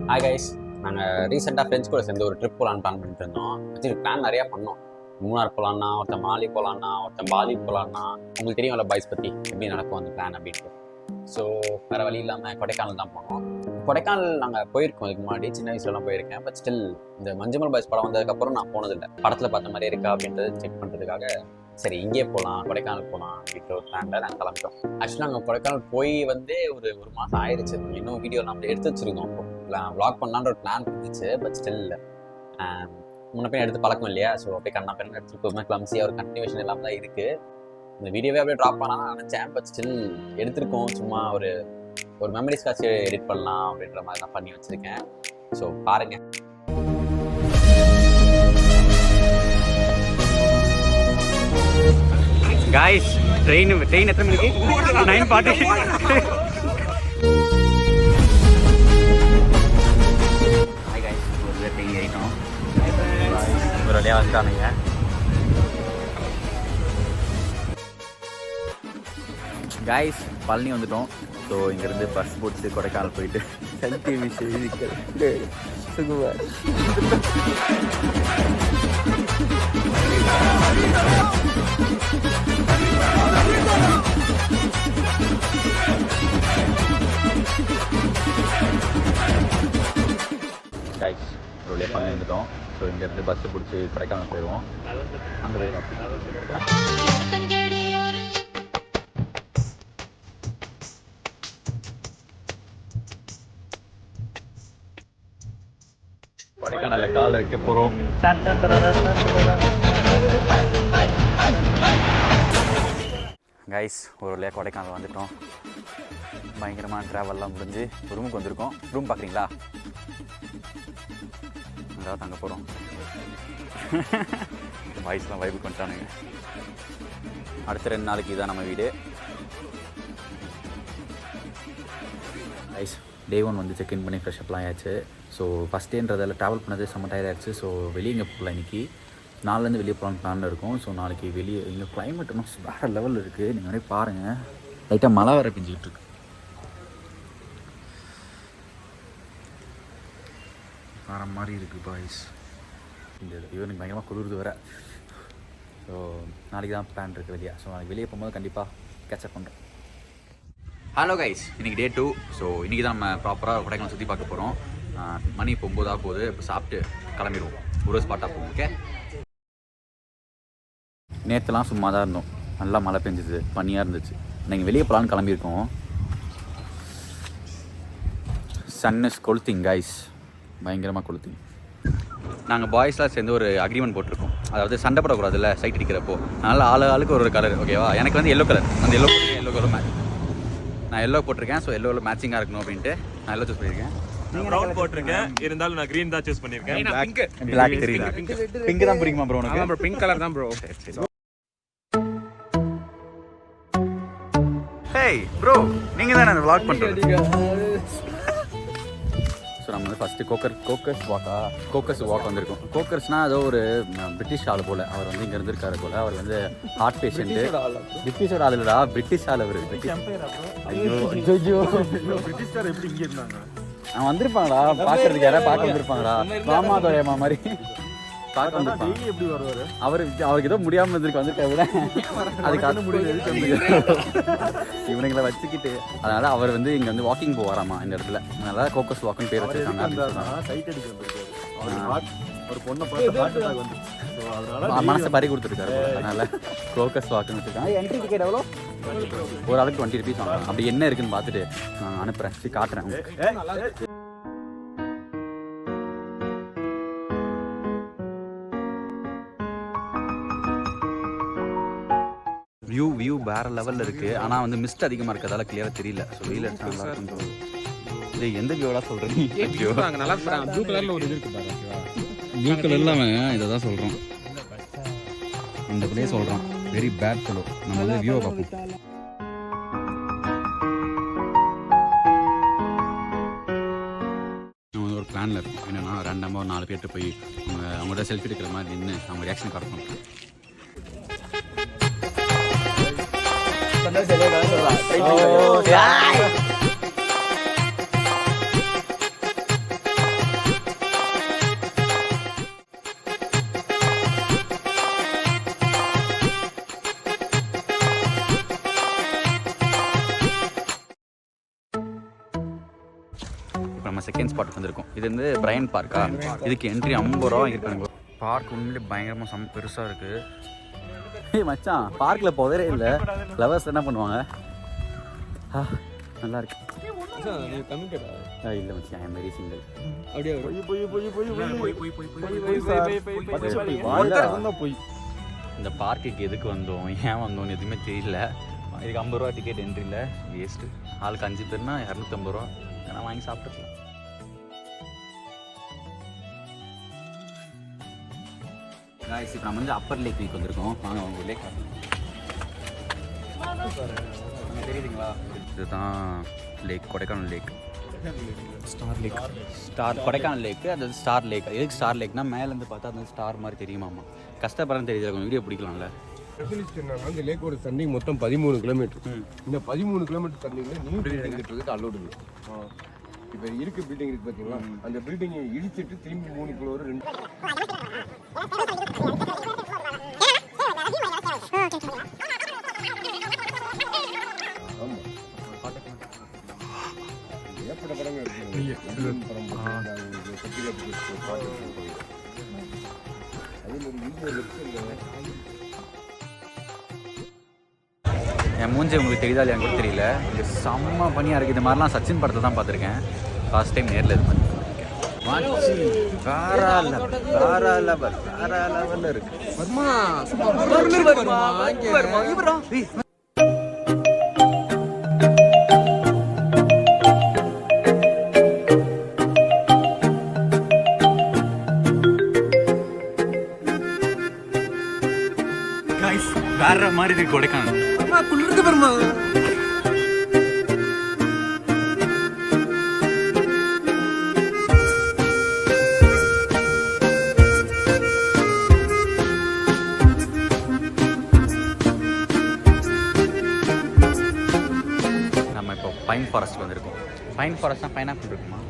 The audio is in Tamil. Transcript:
ஹாய் கைஸ், நாங்கள் ரீசெண்டாக ஃப்ரெண்ட்ஸ் கூட சேர்ந்து ஒரு ட்ரிப் போகலான்னு பிளான் பண்ணிட்டு இருந்தோம். ஆக்சுவலி பிளான் நிறையா பண்ணோம். மூணார் போகலான்னா, ஒருத்தன் மாலி போகலான்னா, ஒருத்தன் பாலி போகலான்னா, உங்களுக்கு தெரியும்ல பாய்ஸ் பற்றி எப்படி நடக்கும் அந்த பிளான் அப்படின்ட்டு. ஸோ வேறு வழி இல்லாமல் கொடைக்கானல் தான் போனோம். கொடைக்கானல் நாங்கள் போயிருக்கோம் இதுக்கு முன்னாடி, சின்ன வயசுலலாம் போயிருக்கேன். பட் ஸ்டில் இந்த மஞ்சுமல் பாய்ஸ் படம் வந்ததுக்கப்புறம் நான் போனதில்லை. படத்தில் பார்த்த மாதிரி இருக்கா அப்படின்றது செக் பண்ணுறதுக்காக சரி இங்கே போகலாம், கொடைக்கானல் போகலாம் அப்படின்ற ஒரு பிளானில் நாங்கள் கிளம்பிட்டோம். ஆக்சுவலாக நாங்கள் கொடைக்கானல் போய் வந்து ஒரு மாதம் ஆயிடுச்சு. இன்னும் வீடியோ நம்ம எடுத்து வச்சுருக்கோம். வ்ளாக் பண்ணலான்ற ஒரு பிளான் இருந்துச்சு. பட் ஸ்டில் முன்ன பின் எடுத்து பழக்கம் இல்லையா, ஸோ அப்படியே கண்ணா பேர் எடுத்து போகும்போது கிளம்ஸியாக ஒரு கண்டினியூஷன் இல்லாமல் தான் இருக்குது. இந்த வீடியோவே அப்படியே ட்ராப் பண்ணலாம் நினச்சேன். பட் ஸ்டில் எடுத்திருக்கோம். சும்மா ஒரு மெமரிஸ்காச்சு எடிட் பண்ணலாம் அப்படின்ற மாதிரி நான் பண்ணி வச்சுருக்கேன். ஸோ பாருங்கள். गाइस ट्रेन எத்தனை மணிக்கு? 9:40. ஹாய் गाइस, ஒரு ட்ரெயின் ஏறிட்டோம். ஒரு வழியாக வந்துட்டானுங்க. गाइस பழனி வந்துட்டோம். ஸோ இங்கேருந்து பஸ் போட்டு கொடைக்கானல் போயிட்டு சன் டிவி செய்திகள் சுகுவார். गाइस ஒரு வழியாக பண்ணி வந்துட்டோம். ஸோ இங்கேருந்து பஸ்ஸை பிடிச்சி கொடைக்கானல் போயிடுவோம். அங்கே போயிடும். கொடைக்கானலில் கால் வைக்க போகிறோம். கைஸ் ஒரு வழியாக கொடைக்கானல் வந்துட்டோம். பயங்கரமான ட்ராவல்லாம் முடிஞ்சு ரூமுக்கு வந்திருக்கோம். ரூம் பார்க்குறீங்களா? அதாவது தங்க போகிறோம். வாய்ஸ்லாம் வைபுக்கு வந்துட்டானுங்க. அடுத்த 2 நாளைக்கு இதான் நம்ம வீடு. கைஸ் டே 1 வந்து செக்இன் பண்ணி ஃப்ரெஷ்அப்லாம் ஆயாச்சு. ஸோ ஃபஸ்ட் டேன்றதில் ட்ராவல் பண்ணது செம்ம டயர்ட் ஆகிடுச்சு. ஸோ வெளியே இங்கே போகலாம். இன்றைக்கி நாலுலேருந்து வெளியே போகலான்னு பிளானில் இருக்கும். ஸோ நாளைக்கு வெளியே இங்கே கிளைமேட் இன்னும் வேறு லெவலில் இருக்குது. நீங்கள் நிறைய பாருங்கள். லைட்டாக மழை வேறு பெஞ்சிக்கிட்டு இருக்கு. வேறு மாதிரி இருக்குது பாய்ஸ். இந்த ஈவினிங் பயங்கரமாக குளிர்து வேறு. ஸோ நாளைக்கு தான் பிளான் இருக்குது வெளியே. ஸோ நாளைக்கு வெளியே போகும்போது கண்டிப்பாக கேட்சப் பண்ணுறோம். ஹலோ கைஸ், இன்றைக்கி டே 2. ஸோ இன்றைக்கி தான் நம்ம ப்ராப்பராக கொடைக்கானல் சுற்றி பார்க்க போகிறோம். மணி இப்போ 9 போகுது. இப்போ சாப்பிட்டு கிளம்பிடுவோம். ஒரு ஸ்பாட்டாக போகும். ஓகே. நேற்றுலாம் சும்மா தான் இருந்தோம். நல்லா மழை பெஞ்சிது, பனியாக இருந்துச்சு. நீங்கள் வெளியே போகலான்னு கிளம்பியிருக்கோம். சன் இஸ் கொளுத்திங் கைஸ், பயங்கரமாக கொளுத்திங். நாங்கள் பாய்ஸ்லாம் சேர்ந்து ஒரு அக்ரிமெண்ட் போட்டிருக்கோம். அதாவது சண்டை போடக்கூடாதுல்ல சைட் அடிக்கிறப்போ. அதனால் ஆளுக்கு ஒரு கலர். ஓகேவா? எனக்கு வந்து எல்லோ கலர். அந்த எல்லோ கலர் மேட்ச். நான் எல்லோ போட்டிருக்கேன். ஸோ எல்லோவில் மேட்சிங்காக இருக்கணும் அப்படின்ட்டு நான் எல்லோ சூஸ் பண்ணியிருக்கேன். ப்ரௌன் போட்டிருக்கேன். இருந்தாலும் நான் கிரீன் தான் சூஸ் பண்ணியிருக்கேன். பிளாக் தெரியல. பிங்க் தான் பிடிக்குமா ப்ரோ உனக்கு? ப்ரோ பிங்க் கலர் தான் ப்ரோ. ஹேய் ப்ரோ, நீங்கள் தானே அந்த vlog பண்ணுறது? ஸோ நம்ம வந்து ஃபஸ்ட்டு கோக்கர்ஸ் வாக் வந்திருக்கோம். கோக்கர்ஸ்னால் ஏதோ ஒரு பிரிட்டிஷ் ஆள் போல். அவர் வந்து இங்கே இருந்திருக்காரு போல். அவர் வந்து ஹார்ட் பேஷண்ட்டு. பிரிட்டிஷோட ஆள் இல்லடா, பிரிட்டிஷ் ஆள் அவர். ஐயோ பிரிட்டிஷ்கார் எப்படி இங்கே இருந்தாங்க? அவன் வந்திருப்பாங்களா பார்க்கறதுக்கு? யாராவது பார்க்க வந்திருப்பாங்களா? மாமாதோயமா மாதிரி பார்க்க வந்திருப்பாங்க. எப்படி வருவார்? அவருக்கு ஏதோ முடியாமல் வந்திருக்க விட அதுக்காக முடியாது இவனுங்களை வச்சுக்கிட்டு. அதனால அவர் வந்து இங்கே வந்து வாக்கிங் போவாராமா இந்த இடத்துல. அதனால கோக்கஸ் வாக்குன்னு பேர் வச்சிருக்காங்க. சைட் அடிக்க வந்திருக்காரு. ஒரு பொண்ணை பார்த்து வந்து மனசை பறி கொடுத்துருக்காரு. அதனால கோக்கஸ் வாக்குன்னு வச்சிருக்காங்க. என்ட்ரி டிக்கெட் எவ்வளோ? ஒரு ஆளுக்கு 20 rupees வாங்கலாம். அப்படி என்ன இருக்குன்னு பார்த்துட்டு நான் அனுப்புகிறேன். சரி காட்டுறேன். வியூ வேறு லெவலில் இருக்குது. ஆனால் வந்து மிஸ்ட் அதிகமாக இருக்கிறதால கிளியராக தெரியல. ஸோ வெயில் அடிச்சா நல்லா இருக்கும். இது எந்த வியூவெலாம் சொல்கிறேன்? நல்லா ப்ளூ கலரில் ஒரு இது இருக்கு பாரு. ப்ளூ கலரில் அவன் இதை தான் சொல்கிறான். இந்த பிள்ளையே சொல்கிறான் வெரி பேட் ஃபெலோ. நம்ம வந்து வியூவை பார்ப்போம். நம்ம வந்து ஒரு பிளானில் இருக்கும். என்னென்னா ரேண்டமாக ஒரு 4 பேர்கிட்ட போய் அவங்கள்ட்ட செல்ஃபி எடுக்கிற மாதிரி நின்று அவங்க ரியாக்ஷன் காட்டணும். இப்போ நம்ம செகண்ட் ஸ்பாட்டுக்கு வந்திருக்கோம். இது வந்து பிரையன் பார்க்கா. இதுக்கு என்ட்ரி 50 ரூபா வாங்கியிருக்காங்க. பார்க் உண்மையிலே பயங்கரமாக செம்ம பெருசாக இருக்குது. ஏய் மச்சான், பார்க்கில் போதே இல்லை. ஃப்ளவர்ஸ் என்ன பண்ணுவாங்க? நல்லா இருக்கு. இல்லை மச்சான், ஐ எம் வெரி சிங்கிள். இந்த பார்க்குக்கு எதுக்கு வந்தோம், ஏன் வந்தோம்னு எதுவுமே தெரியல. இதுக்கு 50 ரூபா டிக்கெட் என்ட்ரி இல்லை, வேஸ்ட்டு. ஆளுக்கு 5 பேர்னா 250 ரூபா. நான் வாங்கி சாப்பிட்டுக்கலாம். காய்ஸ், இப்போ நம்ம வந்து அப்பர் லேக் வீக் வந்திருக்கோம். வாங்க அவங்க லேக் தெரியுதுங்களா? இதுதான் லேக், கொடைக்கானல் லேக். ஸ்டார் கொடைக்கானல் லேக்கு, அது ஸ்டார் லேக். எதுக்கு ஸ்டார் லேக்னா மேலேருந்து பார்த்தா அந்த ஸ்டார் மாதிரி தெரியுமாம்மா. கஷ்டப்படுறேன்னு தெரியுது, கொஞ்சம் வீடியோ பிடிக்கலாம்ல. இந்த லேக்கோட தண்ணி மொத்தம் 13 கிலோமீட்டர். இந்த 13 கிலோமீட்டர் தண்ணியில் நீர் இறங்கிட்டு அலோடு இல்லை. இப்போ இருக்க பில்டிங் இருக்கு பார்த்தீங்களா, அந்த பில்டிங்கை இடிச்சிட்டு திரும்பி 3 கிலோ 2 ஏற்பட்ட படங்கள் இருக்கு. படம் என் மூஞ்சி உங்களுக்கு தெரியுதா இல்லையா எனக்கு தெரியல. இது செம்ம பனியாக இருக்குது. இது மாதிரிலாம் சச்சின் படத்தை தான் பார்த்துருக்கேன். ஃபர்ஸ்ட் டைம் நேரில் இது மாதிரி வேற லெவலில் இருக்கு. வேற மாதிரி இருக்கு கொடைக்கானல். குளிருக்கு பெருமா. நம்ம இப்போ பைன் ஃபாரஸ்ட் வந்திருக்கோம். பைன் ஃபாரஸ்ட்னா பைனாப்பிள் இருக்குமா?